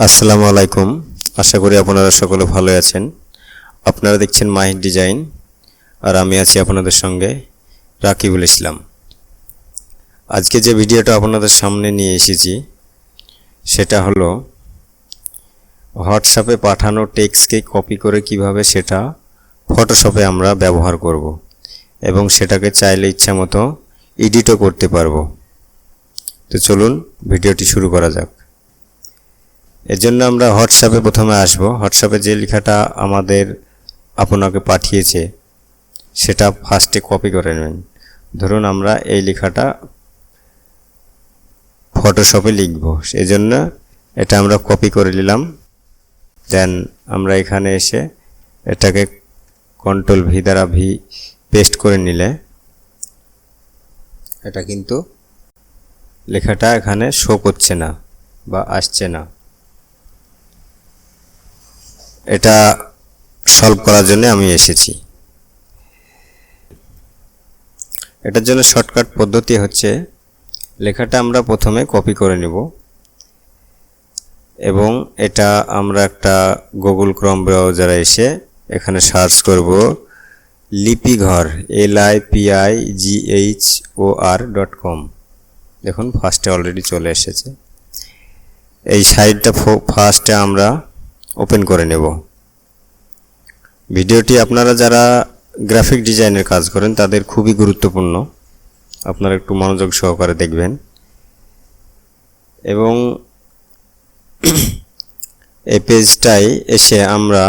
আসসালামু আলাইকুম। আশা করি আপনারা সকলে ভালো আছেন। আপনারা দেখছেন মাহির ডিজাইন, আর আমি আছি আপনাদের সঙ্গে রাকিবুল ইসলাম। আজকে যে ভিডিওটা আপনাদের সামনে নিয়ে এসেছি সেটা হলো হোয়াটসঅ্যাপে পাঠানো টেক্সটকে কপি করে কিভাবে সেটা ফটোশপে আমরা ব্যবহার করব এবং সেটাকে চাইলে ইচ্ছামতো এডিটও করতে পারবো। তো চলুন ভিডিওটি শুরু করা যাক। এর জন্য আমরা হোয়াটসঅ্যাপে প্রথমে আসব। হোয়াটসঅ্যাপে যে লেখাটা আপনাকে পাঠিয়েছে সেটা ফার্স্টে কপি করে নেবেন। ধরুন আমরা এই লেখাটা ফটোশপে লিখব, সেই জন্য এটা আমরা কপি করে নিলাম। দেন আমরা এখানে এসে এটাকে কন্ট্রোল ভি দ্বারা পেস্ট করে নিলে এটা কিন্তু লেখাটা এখানে শো করছে না বা আসছে না। এটা সলভ করার জন্য আমি এসেছি। এটার জন্য শর্টকাট পদ্ধতি হচ্ছে লেখাটা আমরা প্রথমে কপি করে নেব এবং এটা আমরা একটা গুগল ক্রোম ব্রাউজারে এসে এখানে সার্চ করব লিপিঘর lipighor.com। দেখুন ফার্স্টে অলরেডি চলে এসেছে। এই সাইটটা ফার্স্টে আমরা ওপেন করে নেব। ভিডিওটি আপনারা যারা গ্রাফিক ডিজাইনের কাজ করেন তাদের খুবই গুরুত্বপূর্ণ, আপনারা একটু মনোযোগ সহকারে দেখবেন। এবং এই পেজটাই এসে আমরা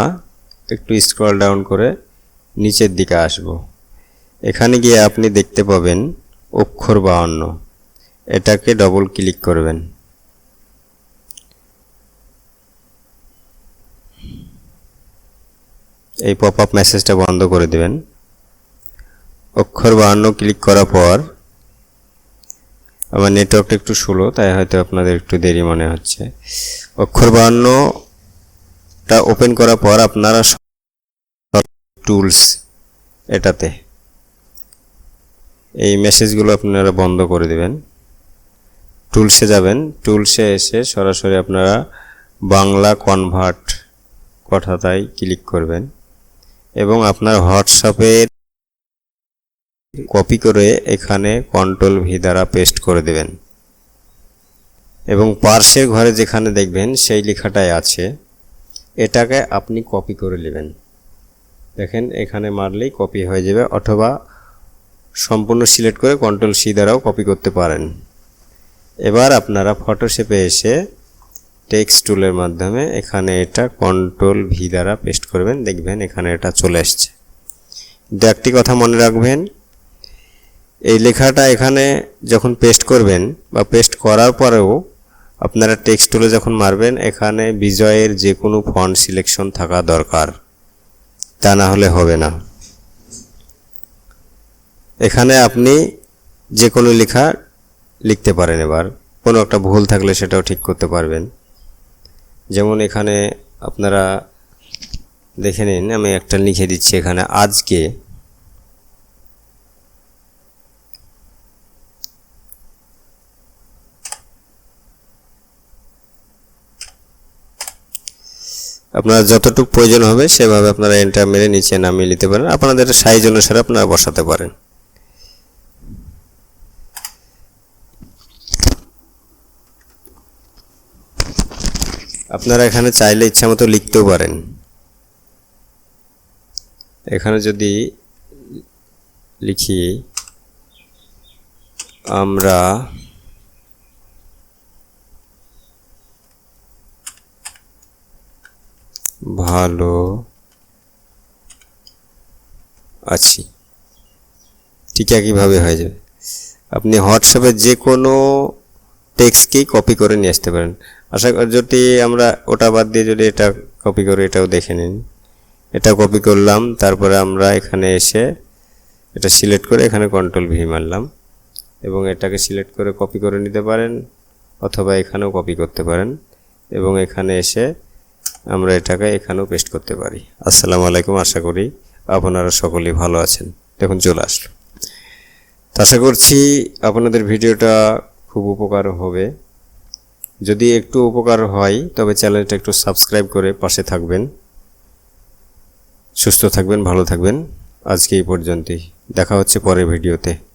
একটু স্ক্রল ডাউন করে নিচের দিকে আসব। এখানে গিয়ে আপনি দেখতে পাবেন অক্ষর 52, এটাকে ডবল ক্লিক করবেন। এই পপআপ মেসেজটা বন্ধ করে দেবেন। অক্ষর 52 ক্লিক করার পর আমার নেটওয়ার্কটা একটু স্লো, তাই হয়তো আপনাদের একটু দেরি মনে হচ্ছে। অক্ষর 52টা ওপেন করার পর আপনারা টুলস এটাতে এই মেসেজগুলো আপনারা বন্ধ করে দেবেন। টুলসে যাবেন, টুলসে এসে সরাসরি আপনারা বাংলা কনভার্ট কথাটাই ক্লিক করবেন এবং আপনার হোয়াটসঅ্যাপের কপি করে এখানে কন্ট্রোল ভি দ্বারা পেস্ট করে দেবেন এবং পার্শ্বের ঘরে যেখানে দেখবেন সেই লেখাটাই আছে, এটাকে আপনি কপি করে নেবেন। দেখেন এখানে মারলেই কপি হয়ে যাবে, অথবা সম্পূর্ণ সিলেক্ট করে কন্ট্রোল সি দ্বারাও কপি করতে পারেন। এবার আপনারা ফটোশপে এসে টেক্সট টুলের মাধ্যমে এখানে এটা কন্ট্রোল ভি দ্বারা পেস্ট করবেন। দেখবেন এখানে এটা চলে আসছে। কিন্তু একটি কথা মনে রাখবেন, এই লেখাটা এখানে যখন পেস্ট করবেন বা পেস্ট করার পরেও আপনারা টেক্সট টুলে যখন মারবেন এখানে বিজয়ের যে কোনো ফন্ট সিলেকশন থাকা দরকার, তা না হলে হবে না। এখানে আপনি যে কোনো লেখা লিখতে পারেন। এবার কোনো একটা ভুল থাকলে সেটাও ঠিক করতে পারবেন। যেমন এখানে আপনারা দেখে নিন, আমি একটা লিখে দিচ্ছি এখানে আজকে। আপনার যতটুকু প্রয়োজন হবে সেভাবে আপনারা এন্টার মেরে নিচে নামিয়ে নিতে পারেন। আপনাদের সাইজ অনুসারে আপনারা বসাতে পারেন। আপনারা এখানে চাইলে ইচ্ছামতো লিখতেও পারেন। এখানে যদি লিখি আমরা ভালো আছি, ঠিক একইভাবে হয়ে যাবে। আপনি হোয়াটসঅ্যাপে যে কোনো টেক্সটকেই কপি করে নিয়ে আসতে পারেন। আশা করি যদি আমরা ওটা বাদ দিয়ে যদি এটা কপি করে, এটাও দেখে নিন। এটা কপি করলাম, তারপরে আমরা এখানে এসে এটা সিলেক্ট করে এখানে কন্ট্রোল ভি মারলাম এবং এটাকে সিলেক্ট করে কপি করে নিতে পারেন, অথবা এখানেও কপি করতে পারেন এবং এখানে এসে আমরা এটাকে এখানেও পেস্ট করতে পারি। আসসালামু আলাইকুম। আশা করি আপনারা সকলেই ভালো আছেন। দেখুন চলে আসলো। আশা করছি আপনাদের ভিডিওটা খুব উপকার হবে। যদি একটু উপকার হয় তবে চ্যানেলটা একটু সাবস্ক্রাইব করে পাশে থাকবেন। সুস্থ থাকবেন, ভালো থাকবেন। আজকে এই পর্যন্তই, দেখা হচ্ছে পরের ভিডিওতে।